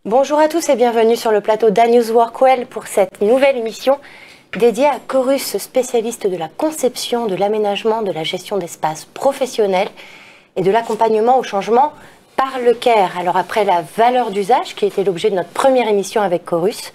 Bonjour à tous et bienvenue sur le plateau d'A-News Workwell pour cette nouvelle émission dédiée à Chorus, spécialiste de la conception, de l'aménagement, de la gestion d'espaces professionnels et de l'accompagnement au changement par le CARE. Alors après la valeur d'usage qui était l'objet de notre première émission avec Chorus,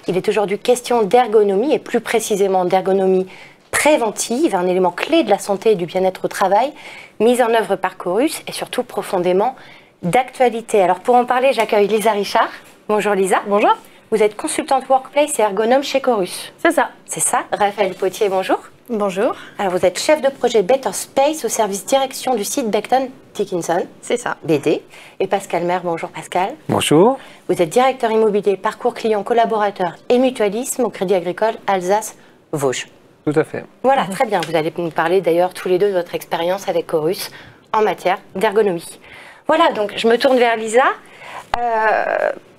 il est aujourd'hui question d'ergonomie et plus précisément d'ergonomie préventive, un élément clé de la santé et du bien-être au travail, mise en œuvre par Chorus et surtout profondément d'actualité. Alors pour en parler, j'accueille Lisa Richard. Bonjour Lisa. Bonjour. Vous êtes consultante workplace et ergonome chez Chorus. C'est ça. C'est ça. Raphaël Potier, bonjour. Bonjour. Alors vous êtes chef de projet Better Space au service direction du site Becton Dickinson. C'est ça. BD. Et Pascal Maire, bonjour Pascal. Bonjour. Vous êtes directeur immobilier, parcours client, collaborateur et mutualisme au Crédit Agricole Alsace-Vosges. Tout à fait. Voilà, très bien. Vous allez nous parler d'ailleurs tous les deux de votre expérience avec Chorus en matière d'ergonomie. Voilà, donc je me tourne vers Lisa.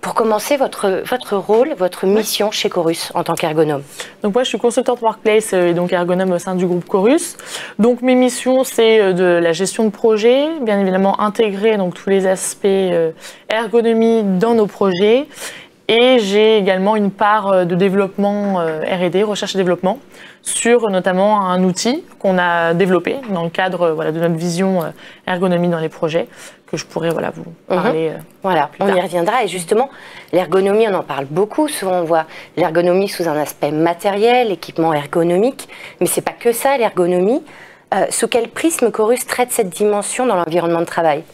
Pour commencer, votre rôle, votre mission chez Chorus en tant qu'ergonome. Donc moi, je suis consultante workplace et donc ergonome au sein du groupe Chorus. Donc mes missions, c'est de la gestion de projet, bien évidemment intégrer donc tous les aspects ergonomie dans nos projets. Et j'ai également une part de développement R&D, recherche et développement, sur notamment un outil qu'on a développé dans le cadre de notre vision ergonomie dans les projets, que je pourrais vous parler Voilà, plus on tard. y reviendra. Et justement, l'ergonomie, on en parle beaucoup. Souvent, on voit l'ergonomie sous un aspect matériel, équipement ergonomique. Mais c'est pas que ça, l'ergonomie. Sous quel prisme Chorus traite cette dimension dans l'environnement de travail ?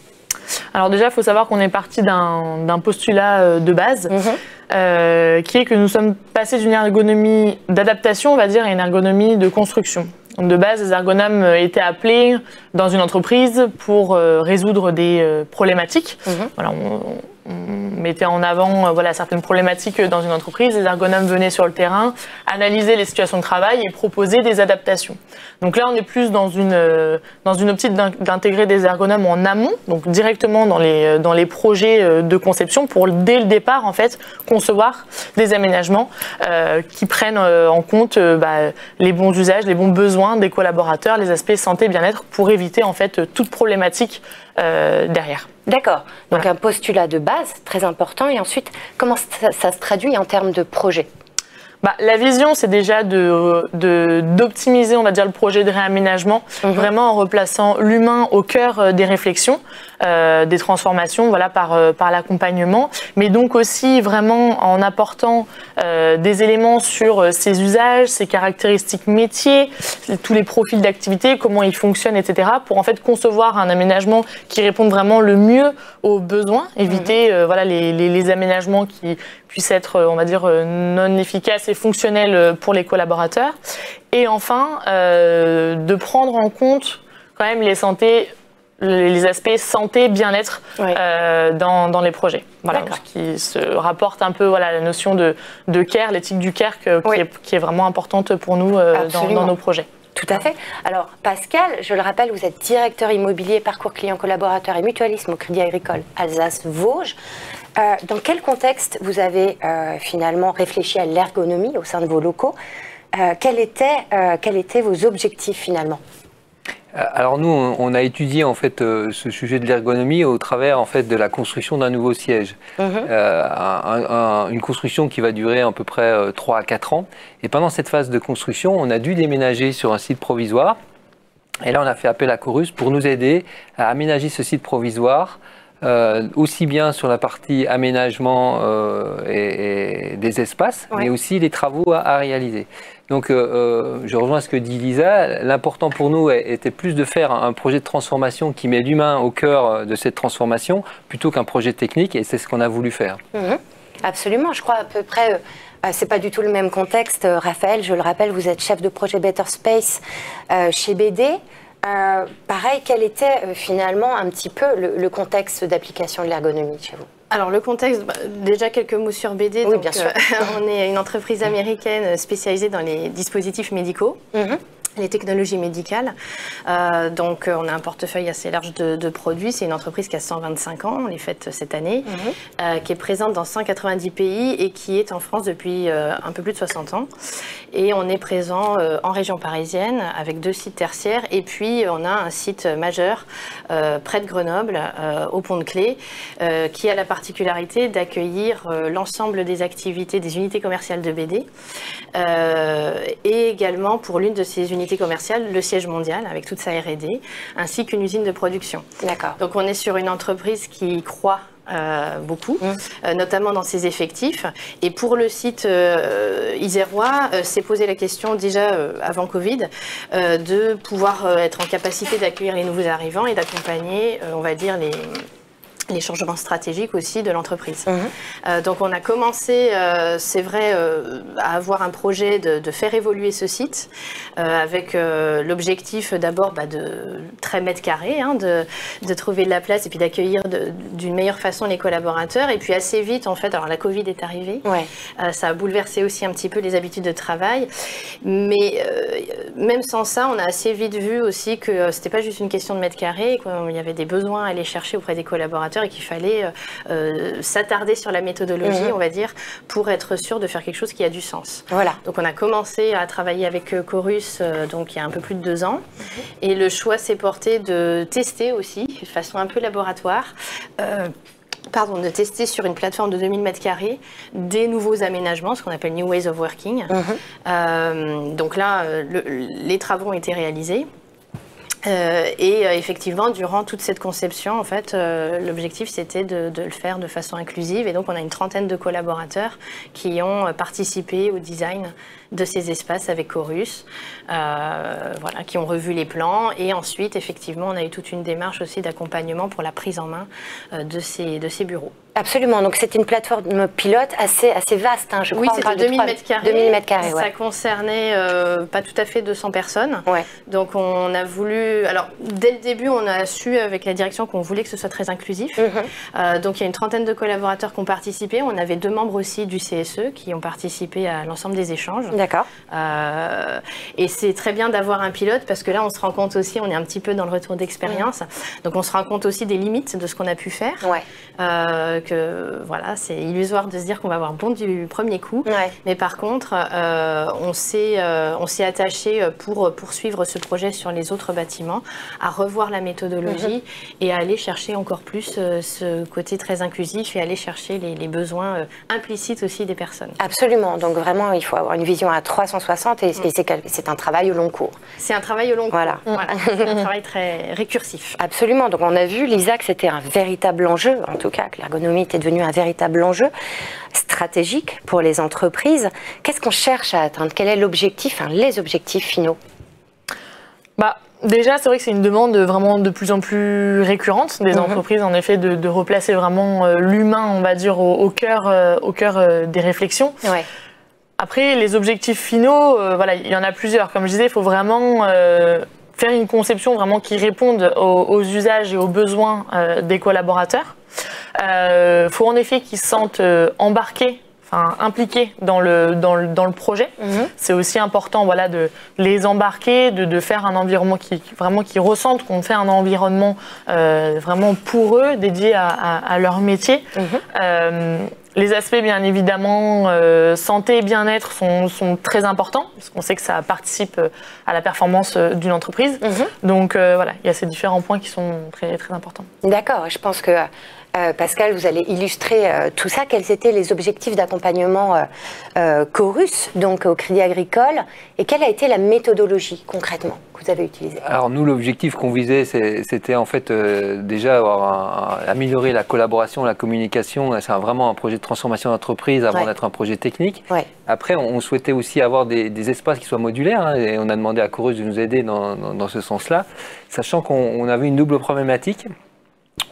Alors déjà, il faut savoir qu'on est parti d'un postulat de base, qui est que nous sommes passés d'une ergonomie d'adaptation, on va dire, à une ergonomie de construction. Donc de base, les ergonomes étaient appelés dans une entreprise pour résoudre des problématiques. Voilà, on mettait en avant certaines problématiques dans une entreprise. Les ergonomes venaient sur le terrain, analyser les situations de travail et proposer des adaptations. Donc là, on est plus dans une optique d'intégrer des ergonomes en amont, donc directement dans les projets de conception pour, dès le départ, en fait, concevoir des aménagements qui prennent en compte les bons usages, les bons besoins des collaborateurs, les aspects santé, bien-être, pour éviter, en fait, toute problématique derrière. D'accord. Donc un postulat de base, très important. Et ensuite, comment ça se traduit en termes de projet ? La vision, c'est déjà d'optimiser, on va dire, le projet de réaménagement, vraiment en replaçant l'humain au cœur des réflexions, des transformations, par l'accompagnement, mais donc aussi vraiment en apportant des éléments sur ses usages, ses caractéristiques métiers, tous les profils d'activité, comment ils fonctionnent, etc., pour en fait concevoir un aménagement qui réponde vraiment le mieux aux besoins, éviter les aménagements qui puissent être, on va dire, non efficaces et fonctionnels pour les collaborateurs. Et enfin, de prendre en compte quand même les aspects santé, bien-être dans les projets. Voilà, ce qui se rapporte un peu la notion de CARE, l'éthique du CARE qui est vraiment importante pour nous dans nos projets. Tout à fait. Alors Pascal, je le rappelle, vous êtes directeur immobilier, parcours client, collaborateur et mutualisme au Crédit Agricole Alsace-Vosges. Dans quel contexte vous avez finalement réfléchi à l'ergonomie au sein de vos locaux ? Quels étaient vos objectifs finalement ? Alors nous, on a étudié en fait ce sujet de l'ergonomie au travers en fait de la construction d'un nouveau siège. Une construction qui va durer à peu près 3 à 4 ans. Et pendant cette phase de construction, on a dû déménager sur un site provisoire. Et là, on a fait appel à Chorus pour nous aider à aménager ce site provisoire, aussi bien sur la partie aménagement et des espaces, mais aussi les travaux à réaliser. Donc, je rejoins ce que dit Lisa. L'important pour nous était plus de faire un projet de transformation qui met l'humain au cœur de cette transformation plutôt qu'un projet technique, et c'est ce qu'on a voulu faire. Absolument, je crois à peu près. C'est pas du tout le même contexte. Raphaël, je le rappelle, vous êtes chef de projet Better Space chez BD. Pareil, quel était finalement un petit peu le contexte d'application de l'ergonomie chez vous ? Alors le contexte, déjà quelques mots sur BD. Oui, donc, bien sûr. On est une entreprise américaine spécialisée dans les dispositifs médicaux. les technologies médicales. Donc, on a un portefeuille assez large de produits. C'est une entreprise qui a 125 ans, on les fête cette année, qui est présente dans 190 pays et qui est en France depuis un peu plus de 60 ans. Et on est présent en région parisienne avec 2 sites tertiaires. Et puis, on a un site majeur près de Grenoble, au Pont-de-Clé, qui a la particularité d'accueillir l'ensemble des activités des unités commerciales de BD. Et également, pour l'une de ces unités commerciale, le siège mondial avec toute sa R&D, ainsi qu'une usine de production. D'accord. Donc on est sur une entreprise qui croît beaucoup, notamment dans ses effectifs. Et pour le site isérois, s'est posé la question déjà avant Covid de pouvoir être en capacité d'accueillir les nouveaux arrivants et d'accompagner, on va dire, les changements stratégiques aussi de l'entreprise. Donc on a commencé, c'est vrai, à avoir un projet de faire évoluer ce site avec l'objectif d'abord de 13 mètres carrés, de trouver de la place et puis d'accueillir d'une meilleure façon les collaborateurs. Et puis assez vite, en fait, alors la Covid est arrivée, ça a bouleversé aussi un petit peu les habitudes de travail. Mais même sans ça, on a assez vite vu aussi que c'était pas juste une question de mètres carrés, qu'il y avait des besoins à aller chercher auprès des collaborateurs et qu'il fallait s'attarder sur la méthodologie, on va dire, pour être sûr de faire quelque chose qui a du sens. Voilà. Donc on a commencé à travailler avec Chorus donc il y a un peu plus de 2 ans et le choix s'est porté de tester aussi, de façon un peu laboratoire, de tester sur une plateforme de 2000 m² des nouveaux aménagements, ce qu'on appelle New Ways of Working. Donc là, les travaux ont été réalisés. Et effectivement, durant toute cette conception, en fait, l'objectif c'était de le faire de façon inclusive. Et donc, on a une trentaine de collaborateurs qui ont participé au design de ces espaces avec Chorus, voilà, qui ont revu les plans. Et ensuite, effectivement, on a eu toute une démarche aussi d'accompagnement pour la prise en main de ces bureaux. Absolument, donc c'est une plateforme pilote assez vaste, je crois. Oui, c'était 2000 m². 2000 m², Ça concernait pas tout à fait 200 personnes. Donc on a voulu, alors dès le début, on a su avec la direction qu'on voulait que ce soit très inclusif. Donc il y a une trentaine de collaborateurs qui ont participé. On avait 2 membres aussi du CSE qui ont participé à l'ensemble des échanges. D'accord. Et c'est très bien d'avoir un pilote parce que là, on se rend compte aussi, on est un petit peu dans le retour d'expérience. Donc on se rend compte aussi des limites de ce qu'on a pu faire. Que voilà, c'est illusoire de se dire qu'on va avoir bon du premier coup. Mais par contre, on s'est attaché pour poursuivre ce projet sur les autres bâtiments, à revoir la méthodologie et à aller chercher encore plus ce côté très inclusif et aller chercher les besoins implicites aussi des personnes. Absolument, donc vraiment, il faut avoir une vision à 360 et c'est un travail au long cours. C'est un travail au long cours. Voilà. C'est un travail très récursif. Absolument, donc on a vu, Lisa, que c'était un véritable enjeu, en tout cas, que l'ergonomie était devenue un véritable enjeu stratégique pour les entreprises. Qu'est-ce qu'on cherche à atteindre? Quel est l'objectif, les objectifs finaux? Déjà, c'est vrai que c'est une demande vraiment de plus en plus récurrente des entreprises, en effet, de replacer vraiment l'humain, on va dire, au cœur des réflexions. Après, les objectifs finaux, voilà, il y en a plusieurs. Comme je disais, il faut vraiment faire une conception vraiment qui réponde aux usages et aux besoins des collaborateurs. Faut en effet qu'ils se sentent embarqués, impliqués dans le projet. C'est aussi important, voilà, de les embarquer, de faire un environnement qui ressentent qu'on fait un environnement vraiment pour eux, dédié à leur métier. Les aspects, bien évidemment, santé et bien-être sont très importants, parce qu'on sait que ça participe à la performance d'une entreprise. Donc voilà, il y a ces différents points qui sont très, très importants. D'accord, je pense que Pascal, vous allez illustrer tout ça. Quels étaient les objectifs d'accompagnement Chorus, donc au Crédit Agricole, et quelle a été la méthodologie concrètement que vous avez utilisée? Alors nous, l'objectif qu'on visait, c'était en fait déjà améliorer la collaboration, la communication. C'est vraiment un projet de transformation d'entreprise avant d'être un projet technique. Après, on souhaitait aussi avoir des espaces qui soient modulaires, et on a demandé à Chorus de nous aider dans ce sens-là, sachant qu'on avait une double problématique.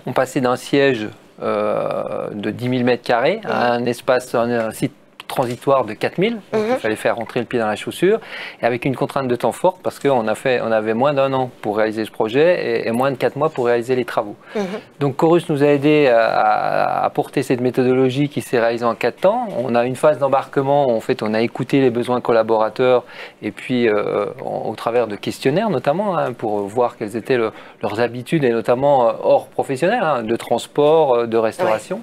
On passait d'un siège de 10 000 m² à un site transitoire de 4000. Il fallait faire rentrer le pied dans la chaussure, et avec une contrainte de temps forte, parce qu'on avait moins d'1 an pour réaliser ce projet et moins de 4 mois pour réaliser les travaux. Donc Chorus nous a aidé à porter cette méthodologie qui s'est réalisée en 4 temps. On a une phase d'embarquement où en fait on a écouté les besoins collaborateurs, et puis au travers de questionnaires notamment, pour voir quelles étaient leurs habitudes, et notamment hors professionnel, de transport, de restauration.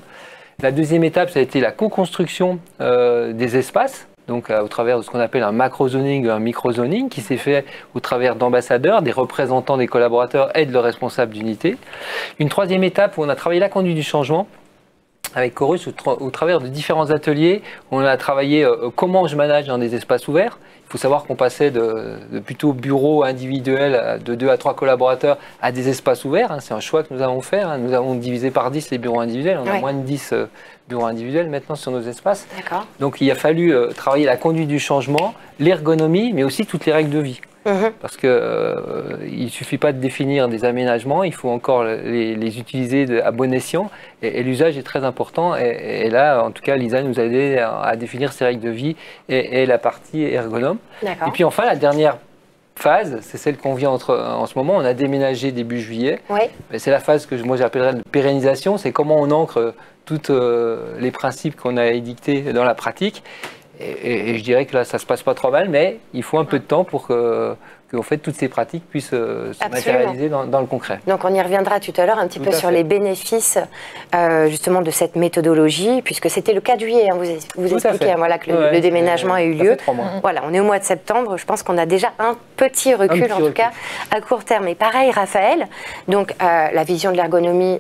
La deuxième étape, ça a été la co-construction des espaces, donc au travers de ce qu'on appelle un macro-zoning ou un micro-zoning, qui s'est fait au travers d'ambassadeurs, des représentants des collaborateurs et de leurs responsables d'unité. Une troisième étape où on a travaillé la conduite du changement avec Chorus, au travers de différents ateliers, où on a travaillé comment je manage dans des espaces ouverts. Il faut savoir qu'on passait de plutôt bureaux individuels de 2 à 3 collaborateurs à des espaces ouverts. C'est un choix que nous avons fait. Nous avons divisé par 10 les bureaux individuels. On a moins de 10 bureaux individuels maintenant sur nos espaces. Donc il a fallu travailler la conduite du changement, l'ergonomie, mais aussi toutes les règles de vie. Parce qu'il ne suffit pas de définir des aménagements, il faut encore les utiliser à bon escient, et l'usage est très important. Et là, en tout cas, Lisa nous a aidé à définir ces règles de vie et la partie ergonome. Et puis enfin, la dernière phase, c'est celle qu'on vit en ce moment. On a déménagé début juillet. C'est la phase que moi j'appellerais de pérennisation. C'est comment on ancre tous les principes qu'on a édictés dans la pratique. Et je dirais que là, ça ne se passe pas trop mal, mais il faut un peu de temps pour que en fait, toutes ces pratiques puissent se matérialiser dans le concret. Donc on y reviendra tout à l'heure un petit peu sur les bénéfices justement de cette méthodologie, puisque c'était le 4 juillet, vous expliquez voilà, que le déménagement a eu lieu. Voilà, on est au mois de septembre, je pense qu'on a déjà un petit recul, en tout cas, à court terme. Et pareil, Raphaël, donc la vision de l'ergonomie,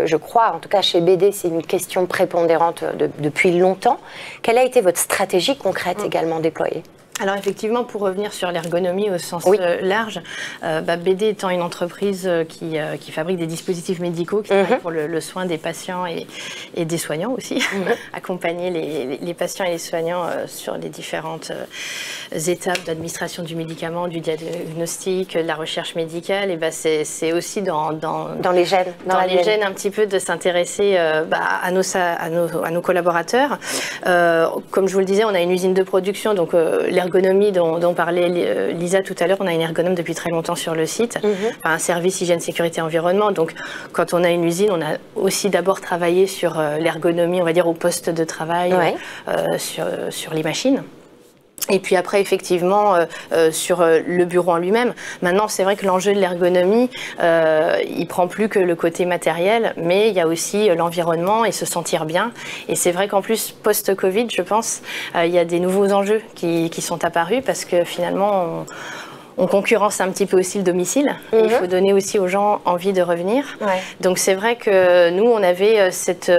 je crois, en tout cas chez BD, c'est une question prépondérante depuis longtemps. Quelle a été votre stratégie concrète également déployée ? Alors effectivement, pour revenir sur l'ergonomie au sens large, BD étant une entreprise qui fabrique des dispositifs médicaux, qui travaille pour le soin des patients et des soignants aussi, accompagner les patients et les soignants sur les différentes étapes d'administration du médicament, du diagnostic, de la recherche médicale, et c'est aussi dans les gènes, un petit peu de s'intéresser à nos collaborateurs. Comme je vous le disais, on a une usine de production, donc l'ergonomie dont parlait Lisa tout à l'heure, on a une ergonome depuis très longtemps sur le site, un service hygiène, sécurité, environnement. Donc quand on a une usine, on a aussi d'abord travaillé sur l'ergonomie, on va dire au poste de travail, sur les machines. Et puis après, effectivement, sur le bureau en lui-même. Maintenant, c'est vrai que l'enjeu de l'ergonomie, il prend plus que le côté matériel, mais il y a aussi l'environnement et se sentir bien. Et c'est vrai qu'en plus, post-Covid, je pense, il y a des nouveaux enjeux qui sont apparus, parce que finalement, on concurrence un petit peu aussi le domicile. Il faut donner aussi aux gens envie de revenir. Donc c'est vrai que nous, on avait cette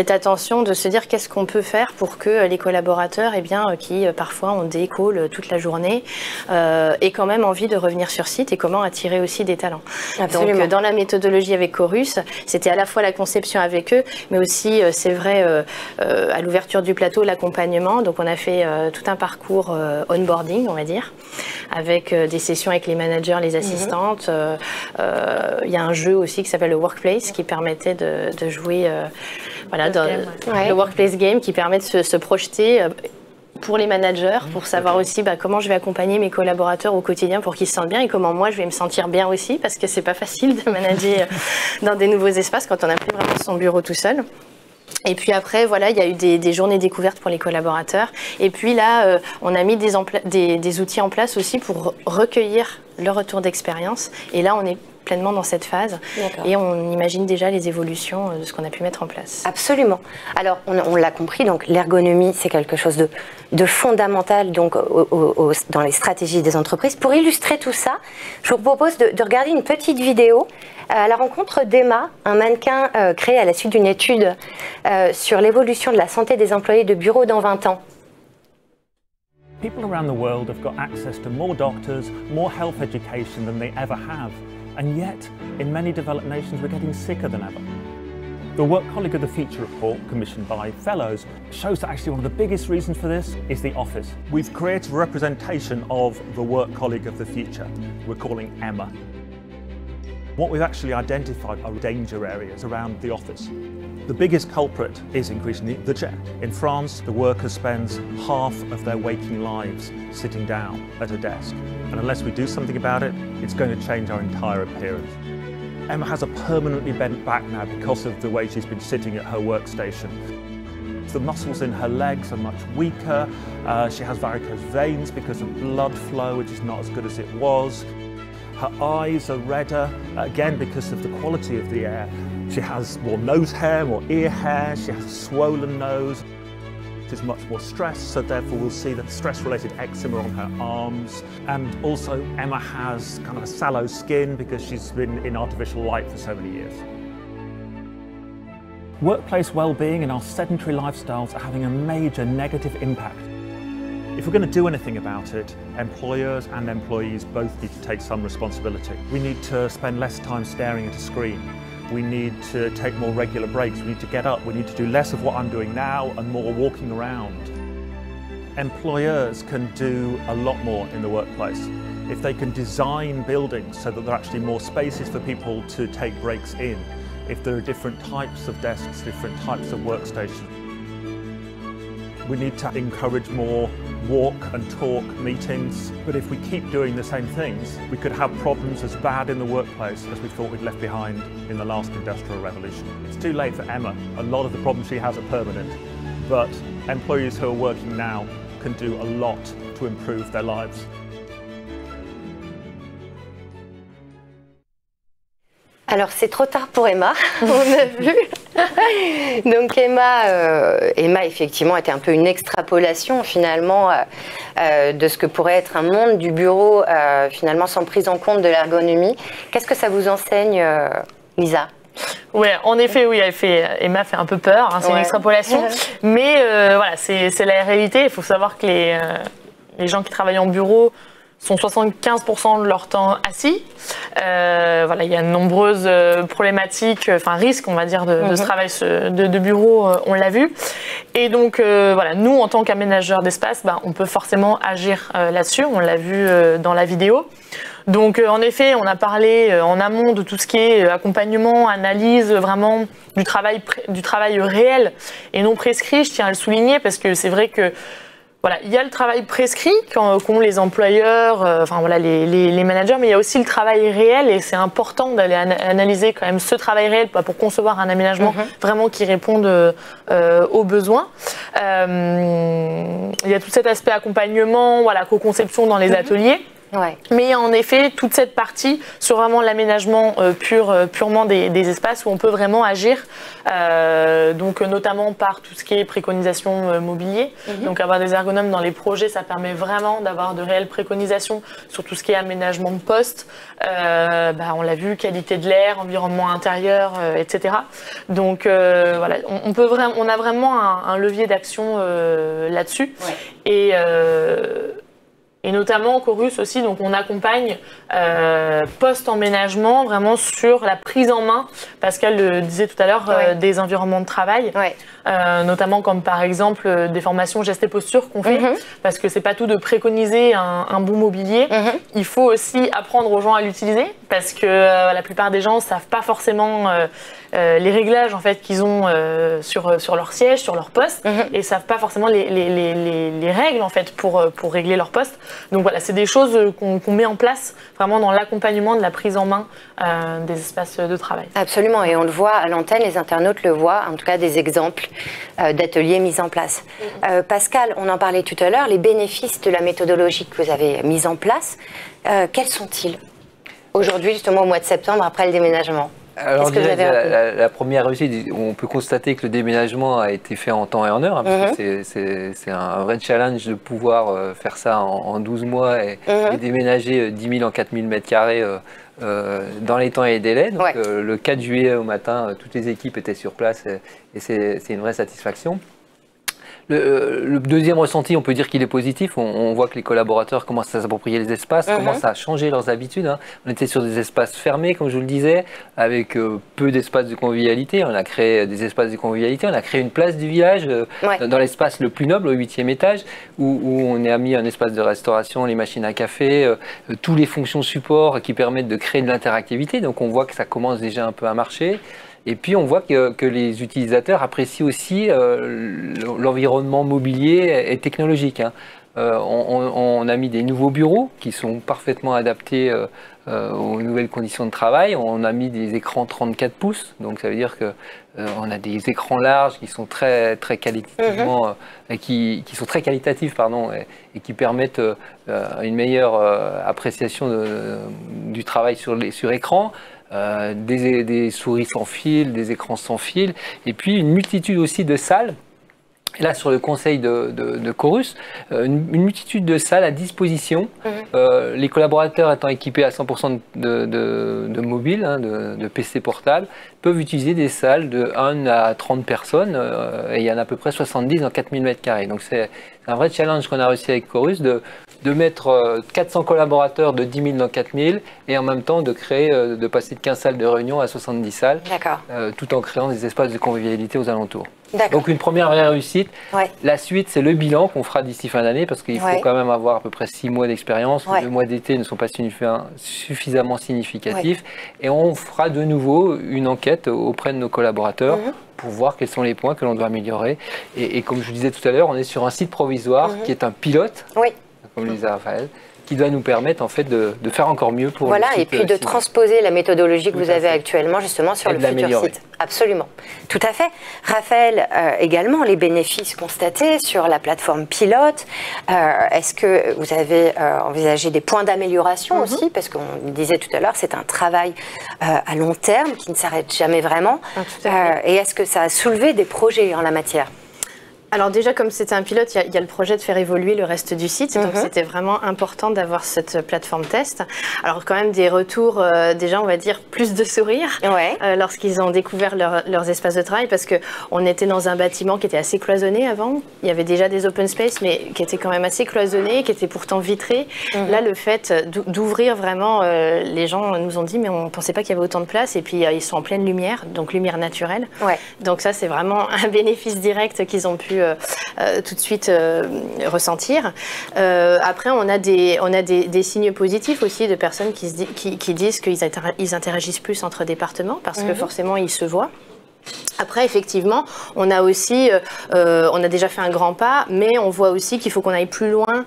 attention de se dire qu'est-ce qu'on peut faire pour que les collaborateurs, qui parfois ont des calls toute la journée, aient quand même envie de revenir sur site, et comment attirer aussi des talents. Absolument. Donc dans la méthodologie avec Chorus, c'était à la fois la conception avec eux, mais aussi, c'est vrai, à l'ouverture du plateau, l'accompagnement. Donc on a fait tout un parcours onboarding, on va dire, avec des sessions avec les managers, les assistantes. Il y a un jeu aussi qui s'appelle le Workplace, qui permettait de jouer le Workplace Game, qui permet de se projeter pour les managers, pour savoir aussi comment je vais accompagner mes collaborateurs au quotidien pour qu'ils se sentent bien, et comment moi je vais me sentir bien aussi, parce que c'est pas facile de manager dans des nouveaux espaces quand on n'a plus vraiment son bureau tout seul. Et puis après, voilà, il y a eu des journées découvertes pour les collaborateurs. Et puis là, on a mis des outils en place aussi pour recueillir le retour d'expérience. Et là, on est pleinement dans cette phase, et on imagine déjà les évolutions de ce qu'on a pu mettre en place. Absolument. Alors, on l'a compris, donc l'ergonomie, c'est quelque chose de fondamental donc, dans les stratégies des entreprises. Pour illustrer tout ça, je vous propose de regarder une petite vidéo à la rencontre d'Emma, un mannequin créé à la suite d'une étude sur l'évolution de la santé des employés de bureau dans 20 ans. People around the world have got access to more doctors, more health education than they ever have. And yet, in many developed nations, we're getting sicker than ever. The Work Colleague of the Future report, commissioned by Fellows, shows that actually one of the biggest reasons for this is the office. We've created a representation of the Work Colleague of the Future. We're calling Emma. What we've actually identified are danger areas around the office. The biggest culprit is increasingly the chair. In France, the worker spends half of their waking lives sitting down at a desk. And unless we do something about it, it's going to change our entire appearance. Emma has a permanently bent back now because of the way she's been sitting at her workstation. The muscles in her legs are much weaker. She has varicose veins because of blood flow, which is not as good as it was. Her eyes are redder, again because of the quality of the air. She has more nose hair, more ear hair, she has a swollen nose. She's much more stressed, so therefore we'll see the stress-related eczema on her arms. And also Emma has kind of a sallow skin because she's been in artificial light for so many years. Workplace well-being and our sedentary lifestyles are having a major negative impact. If we're going to do anything about it, employers and employees both need to take some responsibility. We need to spend less time staring at a screen. We need to take more regular breaks. We need to get up. We need to do less of what I'm doing now and more walking around. Employers can do a lot more in the workplace. If they can design buildings so that there are actually more spaces for people to take breaks in, if there are different types of desks, different types of workstations. We need to encourage more walk and talk meetings, but if we keep doing the same things, we could have problems as bad in the workplace as we thought we'd left behind in the last industrial revolution. It's too late for Emma. A lot of the problems she has are permanent, but employees who are working now can do a lot to improve their lives. Alors c'est trop tard pour Emma, on a vu. Donc Emma effectivement était un peu une extrapolation finalement de ce que pourrait être un monde du bureau finalement sans prise en compte de l'ergonomie. Qu'est-ce que ça vous enseigne, Lisa? Oui, en effet, oui, Emma fait un peu peur, hein, c'est une extrapolation, mais voilà, c'est la réalité. Il faut savoir que les gens qui travaillent en bureau sont 75% de leur temps assis. Voilà, il y a de nombreuses problématiques, enfin risques, on va dire, de ce travail de bureau, on l'a vu. Et donc, voilà, nous, en tant qu'aménageurs d'espace, on peut forcément agir là-dessus, on l'a vu dans la vidéo. Donc, en effet, on a parlé en amont de tout ce qui est accompagnement, analyse, vraiment du travail réel et non prescrit, je tiens à le souligner, parce que c'est vrai que voilà, il y a le travail prescrit qu'ont les employeurs, enfin voilà, les managers, mais il y a aussi le travail réel et c'est important d'aller analyser quand même ce travail réel pour concevoir un aménagement vraiment qui réponde aux besoins. Il y a tout cet aspect accompagnement, voilà, co-conception dans les ateliers. Ouais. Mais il y a en effet toute cette partie sur vraiment l'aménagement purement des espaces où on peut vraiment agir, donc notamment par tout ce qui est préconisation mobilier. Donc avoir des ergonomes dans les projets, ça permet vraiment d'avoir de réelles préconisations sur tout ce qui est aménagement de poste. On l'a vu, qualité de l'air, environnement intérieur, etc. Donc voilà, on a vraiment un levier d'action là-dessus. Ouais. Et notamment au Chorus aussi, donc on accompagne post-emménagement vraiment sur la prise en main, Pascal le disait tout à l'heure, des environnements de travail, notamment comme par exemple des formations gestes et postures qu'on fait, parce que c'est pas tout de préconiser un bon mobilier, il faut aussi apprendre aux gens à l'utiliser, parce que la plupart des gens savent pas forcément les réglages en fait qu'ils ont sur leur siège, sur leur poste, et savent pas forcément les règles en fait pour régler leur poste. Donc voilà, c'est des choses qu'on met en place vraiment dans l'accompagnement de la prise en main des espaces de travail. Absolument, et on le voit à l'antenne, les internautes le voient, en tout cas des exemples d'ateliers mis en place. Pascal, on en parlait tout à l'heure, les bénéfices de la méthodologie que vous avez mise en place, quels sont-ils aujourd'hui, justement au mois de septembre, après le déménagement? Alors déjà, la première réussite, on peut constater que le déménagement a été fait en temps et en heure, hein, parce que c'est un vrai challenge de pouvoir faire ça en 12 mois et déménager 10 000 en 4 000 mètres carrés dans les temps et les délais. Donc le 4 juillet au matin, toutes les équipes étaient sur place et c'est une vraie satisfaction. Le deuxième ressenti, on peut dire qu'il est positif. On voit que les collaborateurs commencent à s'approprier les espaces, commencent à changer leurs habitudes. Hein. On était sur des espaces fermés, comme je vous le disais, avec peu d'espaces de convivialité. On a créé des espaces de convivialité. On a créé une place du village dans l'espace le plus noble, au 8e étage, où on a mis un espace de restauration, les machines à café, tous les fonctions support qui permettent de créer de l'interactivité. Donc on voit que ça commence déjà un peu à marcher. Et puis on voit que les utilisateurs apprécient aussi l'environnement mobilier et technologique, hein. On a mis des nouveaux bureaux qui sont parfaitement adaptés aux nouvelles conditions de travail. On a mis des écrans 34 pouces, donc ça veut dire que on a des écrans larges qui sont très qualitativement, qui sont très qualitatifs, pardon, et qui permettent une meilleure appréciation du travail sur écran. Des souris sans fil, des écrans sans fil, et puis une multitude aussi de salles. Et là, sur le conseil de Chorus, une multitude de salles à disposition, les collaborateurs étant équipés à 100% de mobiles, hein, de PC portables, peuvent utiliser des salles de 1 à 30 personnes, et il y en a à peu près 70 dans 4000 m². Donc c'est un vrai challenge qu'on a réussi avec Chorus, de mettre 400 collaborateurs de 10 000 dans 4000, et en même temps de passer de 15 salles de réunion à 70 salles, tout en créant des espaces de convivialité aux alentours. Donc une première vraie réussite. Ouais. La suite, c'est le bilan qu'on fera d'ici fin d'année, parce qu'il faut quand même avoir à peu près 6 mois d'expérience. Les 2 mois d'été ne sont pas suffisamment significatifs. Et on fera de nouveau une enquête auprès de nos collaborateurs pour voir quels sont les points que l'on doit améliorer. Et comme je vous disais tout à l'heure, on est sur un site provisoire qui est un pilote, comme le disait Raphaël, qui doit nous permettre en fait de faire encore mieux pour le site. Et puis de transposer la méthodologie que vous avez actuellement justement sur le futur site. Absolument. Tout à fait. Raphaël, également les bénéfices constatés sur la plateforme pilote. Est-ce que vous avez envisagé des points d'amélioration aussi? Parce qu'on disait tout à l'heure, c'est un travail à long terme qui ne s'arrête jamais vraiment. Et est-ce que ça a soulevé des projets en la matière? Alors déjà, comme c'était un pilote, il y a le projet de faire évoluer le reste du site, donc c'était vraiment important d'avoir cette plateforme test. Alors quand même des retours, déjà on va dire plus de sourires lorsqu'ils ont découvert leurs espaces de travail, parce qu'on était dans un bâtiment qui était assez cloisonné avant. Il y avait déjà des open space, mais qui étaient quand même assez cloisonnés, qui étaient pourtant vitrés. Là, le fait d'ouvrir vraiment, les gens nous ont dit, mais on ne pensait pas qu'il y avait autant de place, et puis ils sont en pleine lumière, donc lumière naturelle. Donc ça, c'est vraiment un bénéfice direct qu'ils ont pu tout de suite ressentir. Après, on a des signes positifs aussi de personnes qui disent qu'ils interagissent plus entre départements, parce que forcément, ils se voient. Après, effectivement, on a aussi, on a déjà fait un grand pas, mais on voit aussi qu'il faut qu'on aille plus loin.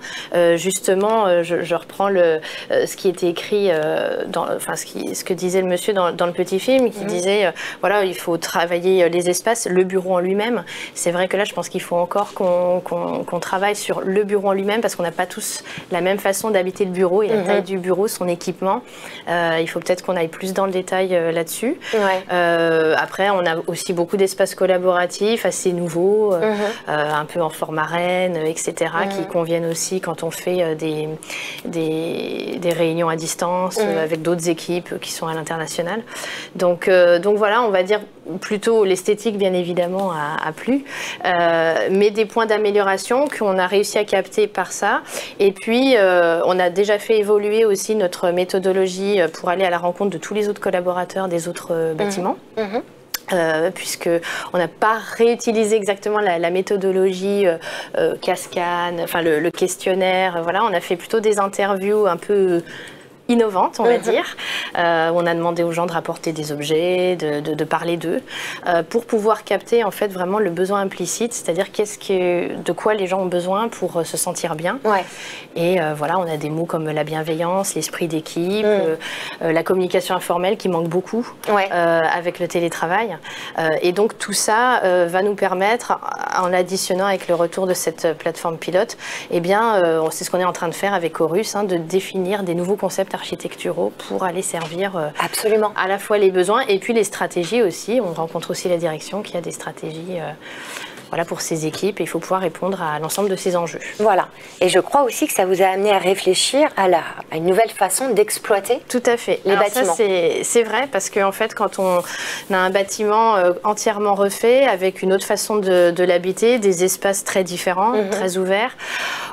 Justement, je reprends ce qui était écrit, ce que disait le monsieur dans le petit film, qui disait, voilà, il faut travailler les espaces, le bureau en lui-même. C'est vrai que là, je pense qu'il faut encore qu'on travaille sur le bureau en lui-même, parce qu'on n'a pas tous la même façon d'habiter le bureau et la taille du bureau, son équipement. Il faut peut-être qu'on aille plus dans le détail là-dessus. Après, on a aussi beaucoup d'espaces collaboratifs assez nouveaux, un peu en format reine, etc., qui conviennent aussi quand on fait des réunions à distance avec d'autres équipes qui sont à l'international. Donc voilà, on va dire plutôt l'esthétique, bien évidemment, a plu, mais des points d'amélioration qu'on a réussi à capter par ça. Et puis, on a déjà fait évoluer aussi notre méthodologie pour aller à la rencontre de tous les autres collaborateurs des autres bâtiments. Puisqu'on n'a pas réutilisé exactement la méthodologie Cascan, enfin le questionnaire. Voilà, on a fait plutôt des interviews un peu innovantes, on va dire, où on a demandé aux gens de rapporter des objets, de parler d'eux, pour pouvoir capter en fait vraiment le besoin implicite, c'est-à-dire de quoi les gens ont besoin pour se sentir bien. Et voilà, on a des mots comme la bienveillance, l'esprit d'équipe, la communication informelle qui manque beaucoup avec le télétravail. Et donc tout ça va nous permettre, en l'additionnant avec le retour de cette plateforme pilote, eh bien, c'est ce qu'on est en train de faire avec Chorus, de définir des nouveaux concepts architecturaux pour aller servir à la fois les besoins et puis les stratégies aussi. On rencontre aussi la direction qui a des stratégies pour ses équipes, et il faut pouvoir répondre à l'ensemble de ces enjeux. Voilà. Et je crois aussi que ça vous a amené à réfléchir à une nouvelle façon d'exploiter les bâtiments. C'est vrai, parce qu'en fait, quand on a un bâtiment entièrement refait, avec une autre façon de l'habiter, des espaces très différents, très ouverts,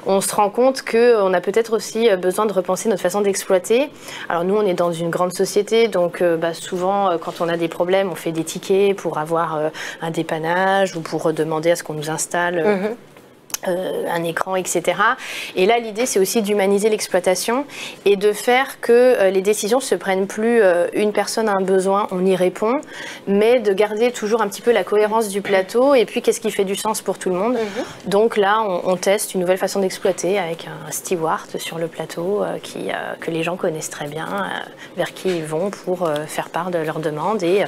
on se rend compte qu'on a peut-être aussi besoin de repenser notre façon d'exploiter. Alors nous, on est dans une grande société, donc souvent, quand on a des problèmes, on fait des tickets pour avoir un dépannage ou pour demander à ce qu'on nous installe un écran, etc. Et là, l'idée, c'est aussi d'humaniser l'exploitation et de faire que les décisions ne se prennent plus une personne a un besoin, on y répond, mais de garder toujours un petit peu la cohérence du plateau et puis qu'est-ce qui fait du sens pour tout le monde. Donc là, on teste une nouvelle façon d'exploiter avec un steward sur le plateau que les gens connaissent très bien, vers qui ils vont pour faire part de leurs demandes et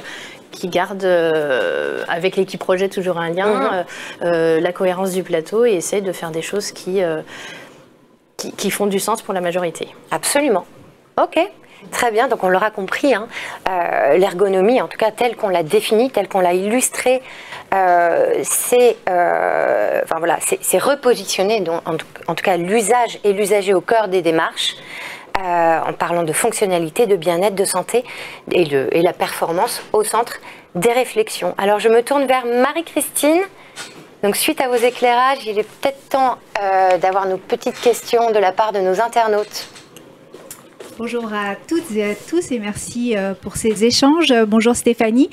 qui garde avec l'équipe projet toujours un lien, la cohérence du plateau et essaye de faire des choses qui font du sens pour la majorité. Absolument. Ok, très bien. Donc on l'aura compris, hein, l'ergonomie, en tout cas telle qu'on l'a définie, telle qu'on l'a illustrée, c'est repositionner donc, en tout cas l'usage et l'usager au cœur des démarches. En parlant de fonctionnalité, de bien-être, de santé et la performance au centre des réflexions. Alors je me tourne vers Marie-Christine. Donc suite à vos éclairages, il est peut-être temps d'avoir nos petites questions de la part de nos internautes. Bonjour à toutes et à tous et merci pour ces échanges. Bonjour Stéphanie.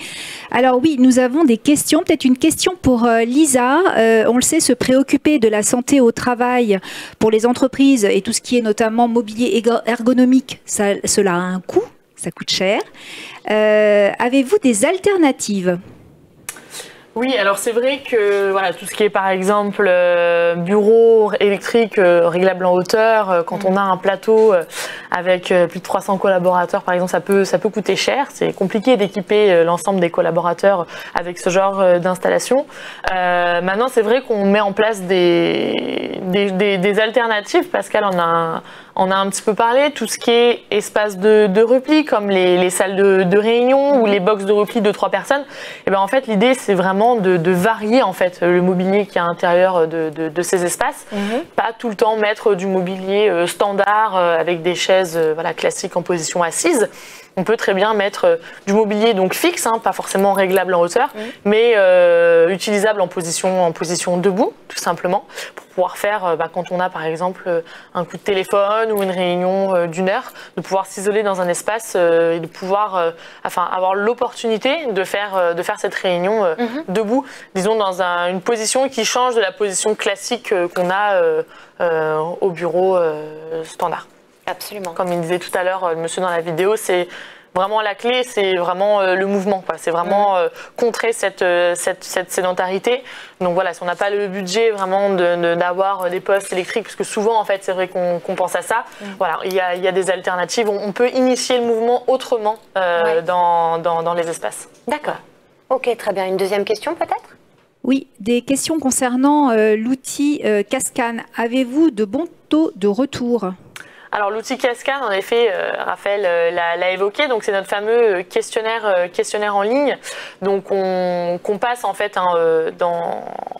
Alors oui, nous avons des questions. Peut-être une question pour Lisa. On le sait, se préoccuper de la santé au travail pour les entreprises et tout ce qui est notamment mobilier ergonomique, cela a un coût, ça coûte cher. Avez-vous des alternatives ? Oui, alors c'est vrai que voilà, tout ce qui est par exemple bureau électrique réglable en hauteur, quand on a un plateau avec plus de 300 collaborateurs par exemple, ça peut coûter cher. C'est compliqué d'équiper l'ensemble des collaborateurs avec ce genre d'installation. Maintenant, c'est vrai qu'on met en place des alternatives. Pascal en a un petit peu parlé. Tout ce qui est espace de repli, comme les salles de réunion ou les box de repli de 3 personnes. Et ben en fait, l'idée c'est vraiment de varier en fait le mobilier qui est à l'intérieur de ces espaces, pas tout le temps mettre du mobilier standard avec des chaises classiques en position assise. On peut très bien mettre du mobilier donc fixe, hein, pas forcément réglable en hauteur, mais utilisable en position debout, tout simplement, pour pouvoir faire, quand on a par exemple un coup de téléphone ou une réunion d'1 heure, de pouvoir s'isoler dans un espace et de pouvoir avoir l'opportunité de faire cette réunion debout, disons dans une position qui change de la position classique qu'on a au bureau standard. Absolument. Comme il disait tout à l'heure, le monsieur dans la vidéo, c'est vraiment la clé, c'est vraiment le mouvement, quoi. C'est vraiment contrer cette sédentarité. Donc voilà, si on n'a pas le budget vraiment d'avoir des postes électriques, parce que souvent en fait c'est vrai qu'on pense à ça, voilà, il y a des alternatives. On peut initier le mouvement autrement dans les espaces. D'accord. Ok, très bien. Une deuxième question peut-être ? Oui, des questions concernant l'outil Cascan. Avez-vous de bons taux de retour ? Alors l'outil Cascan, en effet, Raphaël l'a évoqué, donc c'est notre fameux questionnaire en ligne, donc qu'on passe en fait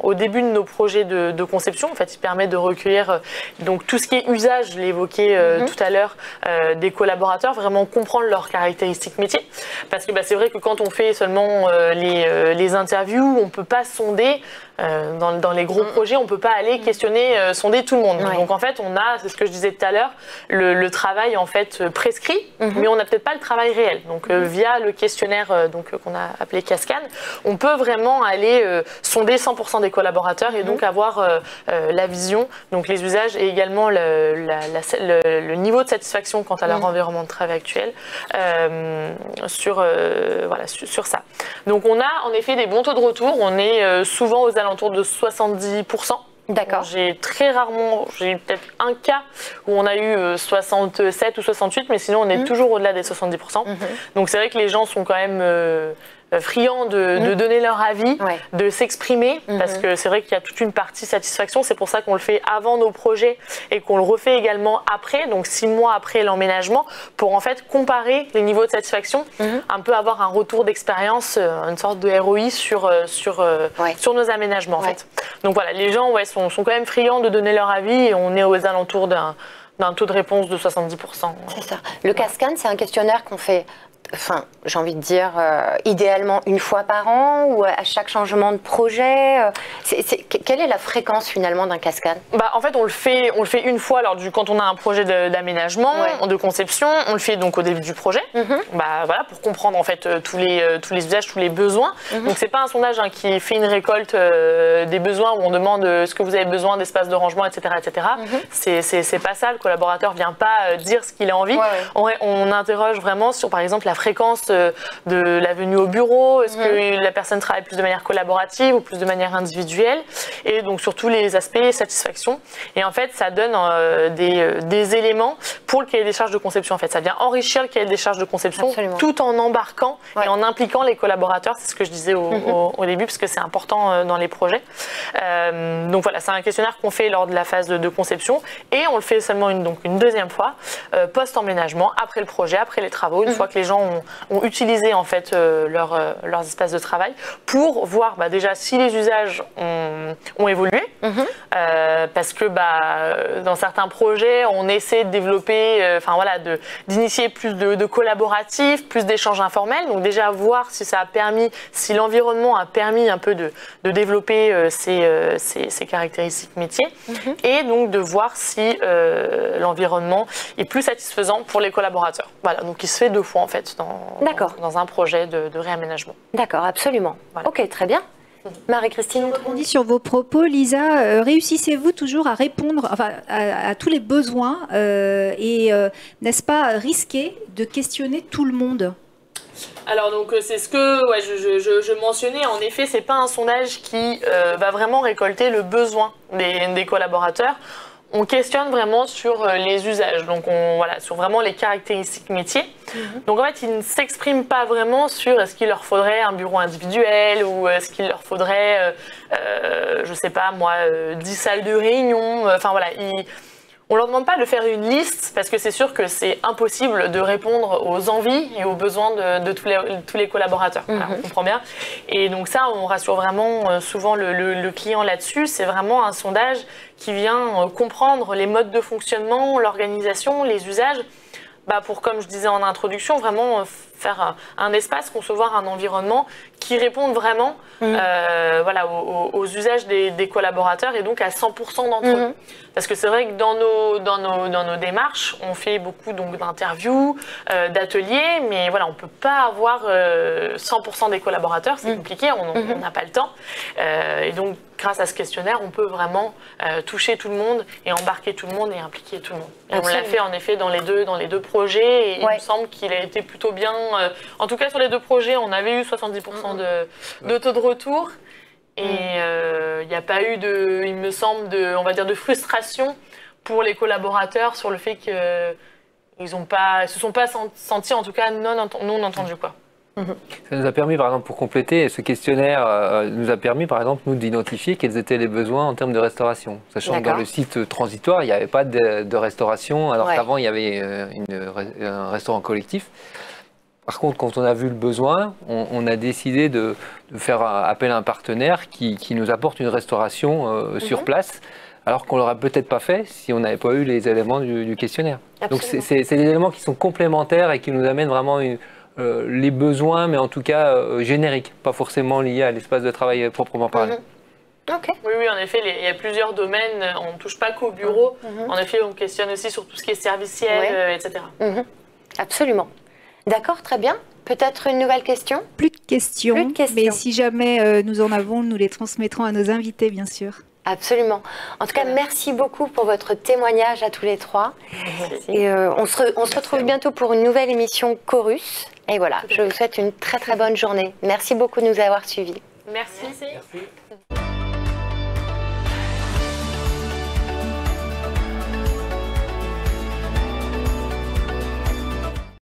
au début de nos projets de conception. En fait, il permet de recueillir donc tout ce qui est usage, je l'ai évoqué tout à l'heure, des collaborateurs, vraiment comprendre leurs caractéristiques métiers, parce que c'est vrai que quand on fait seulement les interviews, on peut pas sonder. Dans les gros projets, on peut pas aller questionner, sonder tout le monde. Donc en fait, on a, c'est ce que je disais tout à l'heure, le travail en fait prescrit, mais on n'a peut-être pas le travail réel. Donc via le questionnaire qu'on a appelé Cascan, on peut vraiment aller sonder 100% des collaborateurs et donc avoir la vision, donc les usages et également le niveau de satisfaction quant à leur environnement de travail actuel sur ça. Donc on a en effet des bons taux de retour. On est souvent aux alentours de 70%. D'accord. J'ai eu peut-être un cas où on a eu 67 ou 68, mais sinon on est toujours au-delà des 70%. Donc c'est vrai que les gens sont quand même friands de donner leur avis, de s'exprimer, parce que c'est vrai qu'il y a toute une partie satisfaction. C'est pour ça qu'on le fait avant nos projets et qu'on le refait également après, donc 6 mois après l'emménagement, pour en fait comparer les niveaux de satisfaction, un peu avoir un retour d'expérience, une sorte de ROI sur nos aménagements en fait. Donc voilà, les gens sont quand même friands de donner leur avis et on est aux alentours d'un taux de réponse de 70%. C'est ça. Le Cascan, c'est un questionnaire qu'on fait enfin, j'ai envie de dire, idéalement une fois par an ou à chaque changement de projet quelle est la fréquence finalement d'un cascade? En fait, on le fait une fois quand on a un projet d'aménagement, de conception. On le fait donc au début du projet, voilà, pour comprendre en fait tous les usages, tous les besoins. Donc c'est pas un sondage qui fait une récolte des besoins où on demande ce que vous avez besoin d'espace de rangement, etc., etc. C'est pas ça. Le collaborateur vient pas dire ce qu'il a envie. On interroge vraiment sur, par exemple, la fréquence de la venue au bureau. Est-ce que la personne travaille plus de manière collaborative ou plus de manière individuelle? Et donc sur tous les aspects satisfaction. Et en fait, ça donne des éléments pour le cahier des charges de conception. En fait, ça vient enrichir le cahier des charges de conception. Absolument. Tout en embarquant et en impliquant les collaborateurs. C'est ce que je disais au début, parce que c'est important dans les projets. Donc voilà, c'est un questionnaire qu'on fait lors de la phase de conception, et on le fait seulement une deuxième fois post-emménagement, après le projet, après les travaux, une fois que les gens ont utilisé en fait leurs espaces de travail, pour voir déjà si les usages ont évolué, parce que dans certains projets, on essaie de développer, d'initier plus de collaboratifs, plus d'échanges informels. Donc déjà voir si ça a permis, si l'environnement a permis un peu de développer ces caractéristiques métiers, et donc de voir si l'environnement est plus satisfaisant pour les collaborateurs. Voilà, donc il se fait 2 fois en fait dans un projet de réaménagement. D'accord, absolument. Voilà. Ok, très bien. Marie-Christine, je rebondis sur vos propos, Lisa. Réussissez-vous toujours à répondre à tous les besoins et n'est-ce pas risqué de questionner tout le monde? Alors donc c'est ce que je mentionnais. En effet, c'est pas un sondage qui va vraiment récolter le besoin des collaborateurs. On questionne vraiment sur les usages, donc sur vraiment les caractéristiques métiers. Donc en fait, ils ne s'expriment pas vraiment sur est-ce qu'il leur faudrait un bureau individuel ou est-ce qu'il leur faudrait, je sais pas moi, 10 salles de réunion. On leur demande pas de faire une liste, parce que c'est sûr que c'est impossible de répondre aux envies et aux besoins de tous les collaborateurs. Voilà, on comprend bien. Et donc ça, on rassure vraiment souvent le client là-dessus. C'est vraiment un sondage qui vient comprendre les modes de fonctionnement, l'organisation, les usages, pour, comme je disais en introduction, vraiment faire un espace, concevoir un environnement qui réponde vraiment aux usages des collaborateurs, et donc à 100% d'entre eux. Parce que c'est vrai que dans nos démarches, on fait beaucoup d'interviews, d'ateliers, mais voilà, on ne peut pas avoir 100% des collaborateurs, c'est compliqué, on n'a pas le temps. Et donc, grâce à ce questionnaire, on peut vraiment toucher tout le monde et embarquer tout le monde et impliquer tout le monde. Et on l'a fait en effet dans les deux projets, et il me semble qu'il a été plutôt bien. En tout cas, sur les 2 projets, on avait eu 70% de taux de retour. Et il n'y a pas eu il me semble, de frustration pour les collaborateurs sur le fait qu'ils se sont pas sentis, en tout cas, non entendus, quoi. Ça nous a permis, par exemple, pour compléter, ce questionnaire nous a permis, par exemple, nous, d'identifier quels étaient les besoins en termes de restauration. Sachant que dans le site transitoire, il n'y avait pas de restauration, alors qu'avant, il y avait un restaurant collectif. Par contre, quand on a vu le besoin, on a décidé de faire appel à un partenaire qui nous apporte une restauration sur place, alors qu'on ne l'aurait peut-être pas fait si on n'avait pas eu les éléments du questionnaire. Absolument. Donc c'est des éléments qui sont complémentaires et qui nous amènent vraiment les besoins, mais en tout cas génériques, pas forcément liés à l'espace de travail proprement parlé. Okay. Oui, en effet, il y a plusieurs domaines, on ne touche pas qu'au bureau. En effet, on questionne aussi sur tout ce qui est serviciel, etc. Absolument. D'accord, très bien. Peut-être une nouvelle question? Plus de questions, mais si jamais nous en avons, nous les transmettrons à nos invités, bien sûr. Absolument. En tout cas, merci beaucoup pour votre témoignage à tous les 3. Et on se retrouve bientôt pour une nouvelle émission Chorus. Et voilà, je vous souhaite une très très bonne journée. Merci beaucoup de nous avoir suivis. Merci.